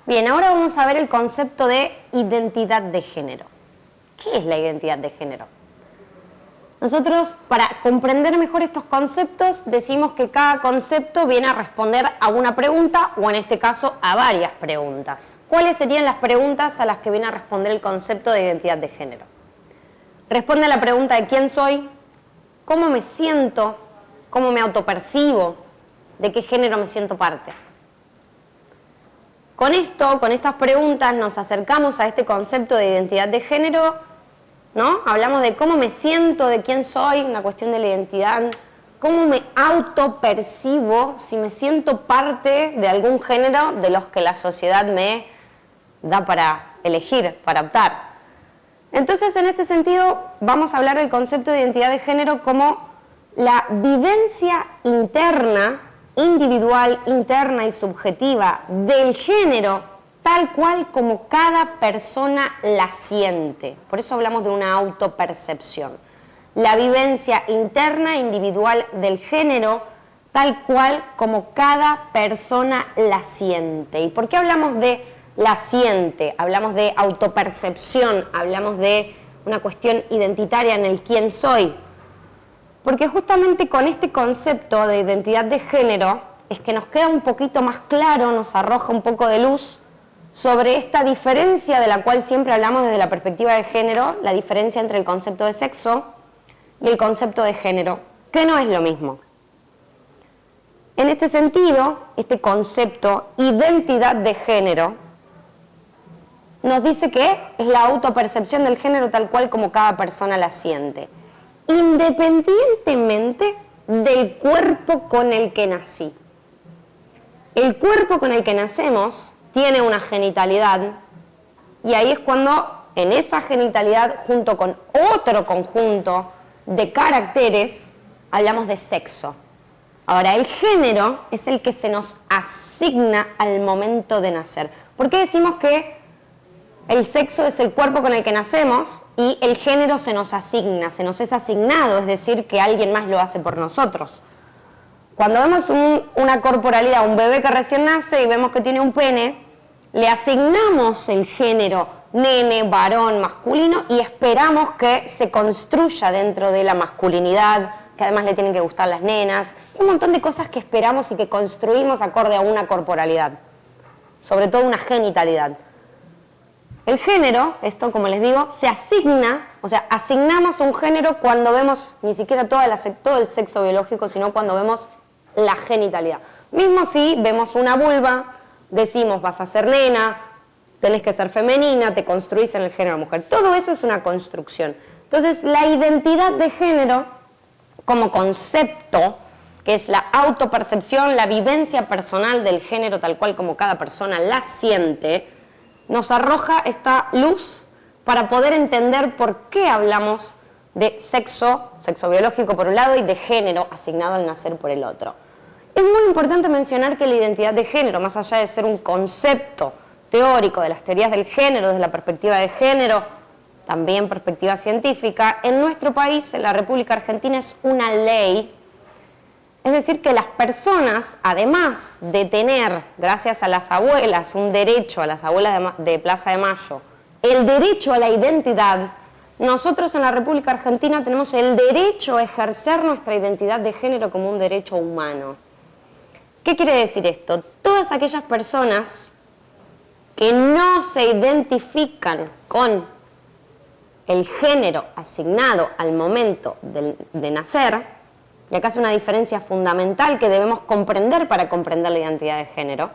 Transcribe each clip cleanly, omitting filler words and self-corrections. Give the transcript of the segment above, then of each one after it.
Bien, ahora vamos a ver el concepto de identidad de género. ¿Qué es la identidad de género? Nosotros, para comprender mejor estos conceptos, decimos que cada concepto viene a responder a una pregunta, o en este caso, a varias preguntas. ¿Cuáles serían las preguntas a las que viene a responder el concepto de identidad de género? Responde a la pregunta de quién soy, cómo me siento, cómo me autopercibo, de qué género me siento parte. Con esto, con estas preguntas, nos acercamos a este concepto de identidad de género, ¿no? Hablamos de cómo me siento, de quién soy, una cuestión de la identidad, cómo me autopercibo, si me siento parte de algún género de los que la sociedad me da para elegir, para optar. Entonces, en este sentido, vamos a hablar del concepto de identidad de género como la vivencia interna, individual, interna y subjetiva del género, tal cual como cada persona la siente. Por eso hablamos de una autopercepción. La vivencia interna, individual del género, tal cual como cada persona la siente. ¿Y por qué hablamos de la siente? Hablamos de autopercepción, hablamos de una cuestión identitaria en el quién soy. Porque justamente con este concepto de identidad de género es que nos queda un poquito más claro, nos arroja un poco de luz sobre esta diferencia de la cual siempre hablamos desde la perspectiva de género, la diferencia entre el concepto de sexo y el concepto de género, que no es lo mismo. En este sentido, este concepto, identidad de género, nos dice que es la autopercepción del género tal cual como cada persona la siente, independientemente del cuerpo con el que nací. El cuerpo con el que nacemos tiene una genitalidad y ahí es cuando en esa genitalidad, junto con otro conjunto de caracteres, hablamos de sexo. Ahora, el género es el que se nos asigna al momento de nacer. ¿Por qué decimos que el sexo es el cuerpo con el que nacemos y el género se nos asigna, se nos es asignado, es decir, que alguien más lo hace por nosotros? Cuando vemos una corporalidad, un bebé que recién nace y vemos que tiene un pene, le asignamos el género nene, varón, masculino y esperamos que se construya dentro de la masculinidad, que además le tienen que gustar las nenas, un montón de cosas que esperamos y que construimos acorde a una corporalidad, sobre todo una genitalidad. El género, esto como les digo, se asigna, o sea, asignamos un género cuando vemos ni siquiera todo el sexo biológico, sino cuando vemos la genitalidad. Mismo si vemos una vulva, decimos vas a ser nena, tenés que ser femenina, te construís en el género mujer. Todo eso es una construcción. Entonces, la identidad de género como concepto, que es la autopercepción, la vivencia personal del género tal cual como cada persona la siente, nos arroja esta luz para poder entender por qué hablamos de sexo biológico por un lado y de género asignado al nacer por el otro. Es muy importante mencionar que la identidad de género, más allá de ser un concepto teórico de las teorías del género, desde la perspectiva de género, también perspectiva científica, en nuestro país, en la República Argentina, es una ley. Es decir, que las personas, además de tener, gracias a las abuelas, un derecho, a las abuelas de Plaza de Mayo, el derecho a la identidad, nosotros en la República Argentina tenemos el derecho a ejercer nuestra identidad de género como un derecho humano. ¿Qué quiere decir esto? Todas aquellas personas que no se identifican con el género asignado al momento de nacer, y acá hace una diferencia fundamental que debemos comprender para comprender la identidad de género,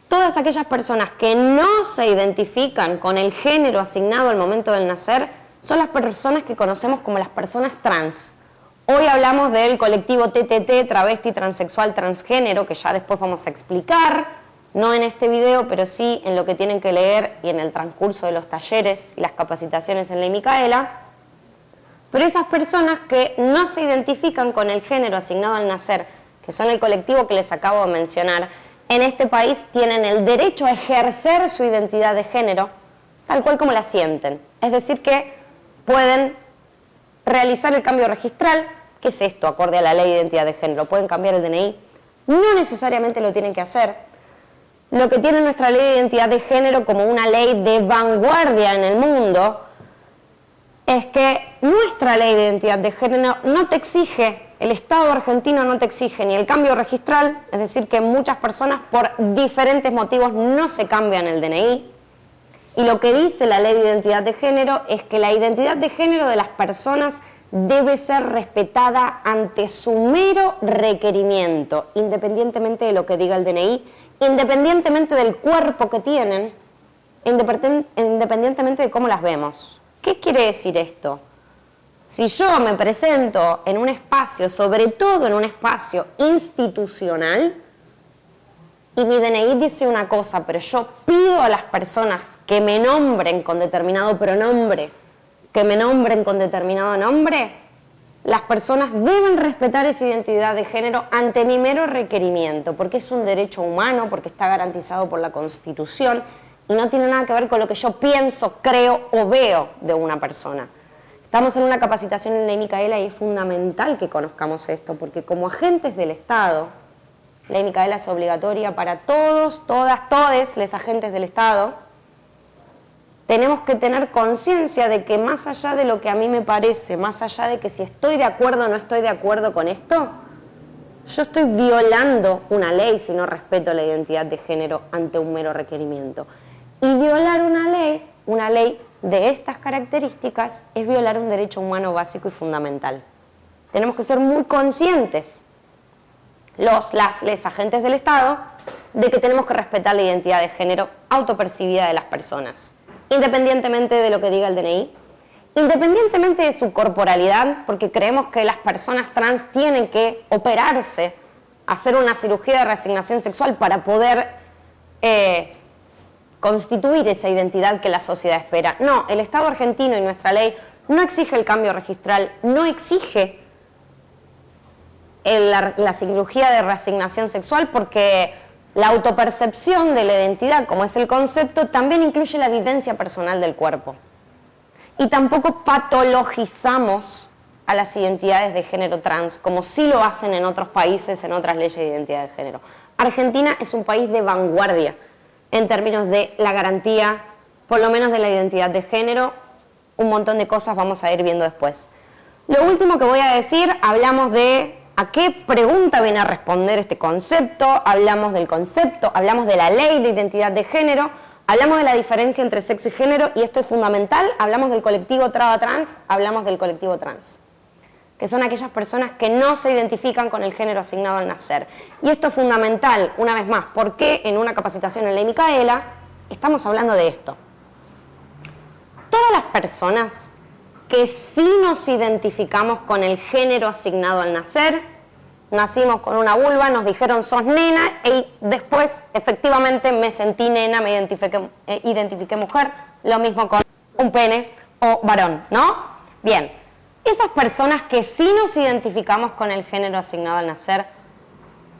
todas aquellas personas que no se identifican con el género asignado al momento del nacer son las personas que conocemos como las personas trans. Hoy hablamos del colectivo TTT, travesti, transexual, transgénero, que ya después vamos a explicar, no en este video, pero sí en lo que tienen que leer y en el transcurso de los talleres y las capacitaciones en Ley Micaela. Pero esas personas que no se identifican con el género asignado al nacer, que son el colectivo que les acabo de mencionar, en este país tienen el derecho a ejercer su identidad de género tal cual como la sienten. Es decir, que pueden realizar el cambio registral. ¿Qué es esto? Acorde a la ley de identidad de género. Pueden cambiar el DNI. No necesariamente lo tienen que hacer. lo que tiene nuestra ley de identidad de género como una ley de vanguardia en el mundo es que nuestra ley de identidad de género no te exige, el Estado argentino no te exige ni el cambio registral, es decir, que muchas personas por diferentes motivos no se cambian el DNI, y lo que dice la ley de identidad de género es que la identidad de género de las personas debe ser respetada ante su mero requerimiento, independientemente de lo que diga el DNI, independientemente del cuerpo que tienen, independientemente de cómo las vemos. ¿Qué quiere decir esto? Si yo me presento en un espacio, sobre todo en un espacio institucional, y mi DNI dice una cosa, pero yo pido a las personas que me nombren con determinado pronombre, que me nombren con determinado nombre, las personas deben respetar esa identidad de género ante mi mero requerimiento, porque es un derecho humano, porque está garantizado por la Constitución y no tiene nada que ver con lo que yo pienso, creo o veo de una persona. Estamos en una capacitación en Ley Micaela y es fundamental que conozcamos esto, porque como agentes del Estado, Ley Micaela es obligatoria para todos, todas, todes los agentes del Estado. Tenemos que tener conciencia de que más allá de lo que a mí me parece, más allá de que si estoy de acuerdo o no estoy de acuerdo con esto, yo estoy violando una ley si no respeto la identidad de género ante un mero requerimiento. Y violar una ley de estas características, es violar un derecho humano básico y fundamental. Tenemos que ser muy conscientes, les agentes del Estado, de que tenemos que respetar la identidad de género autopercibida de las personas, independientemente de lo que diga el DNI, independientemente de su corporalidad, porque creemos que las personas trans tienen que operarse, hacer una cirugía de reasignación sexual para poder constituir esa identidad que la sociedad espera. No, el Estado argentino y nuestra ley no exige el cambio registral, no exige la cirugía de reasignación sexual, porque la autopercepción de la identidad, como es el concepto, también incluye la vivencia personal del cuerpo. Y tampoco patologizamos a las identidades de género trans, como sí lo hacen en otros países, en otras leyes de identidad de género. Argentina es un país de vanguardia en términos de la garantía, por lo menos de la identidad de género. Un montón de cosas vamos a ir viendo después. Lo último que voy a decir, hablamos de a qué pregunta viene a responder este concepto, hablamos del concepto, hablamos de la ley de identidad de género, hablamos de la diferencia entre sexo y género, y esto es fundamental, hablamos del colectivo traba trans, hablamos del colectivo trans, que son aquellas personas que no se identifican con el género asignado al nacer. Y esto es fundamental, una vez más, porque en una capacitación en Ley Micaela estamos hablando de esto. Todas las personas que sí nos identificamos con el género asignado al nacer, nacimos con una vulva, nos dijeron sos nena y después efectivamente me sentí nena, me identifiqué mujer, lo mismo con un pene o varón, ¿no? Bien, esas personas que sí nos identificamos con el género asignado al nacer,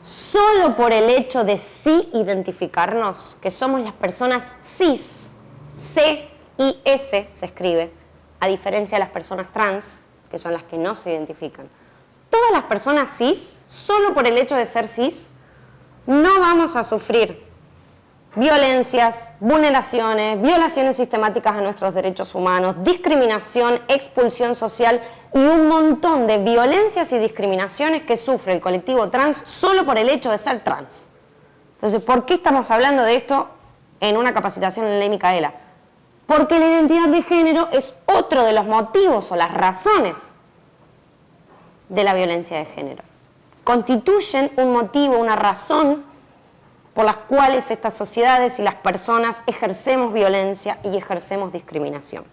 solo por el hecho de sí identificarnos, que somos las personas cis, C-I-S se escribe, a diferencia de las personas trans, que son las que no se identifican. Todas las personas cis, solo por el hecho de ser cis, no vamos a sufrir violencias, vulneraciones, violaciones sistemáticas a nuestros derechos humanos, discriminación, expulsión social y un montón de violencias y discriminaciones que sufre el colectivo trans solo por el hecho de ser trans. Entonces, ¿por qué estamos hablando de esto en una capacitación en Ley Micaela? Porque la identidad de género es otro de los motivos o las razones de la violencia de género. Constituyen un motivo, una razón por las cuales estas sociedades y las personas ejercemos violencia y ejercemos discriminación.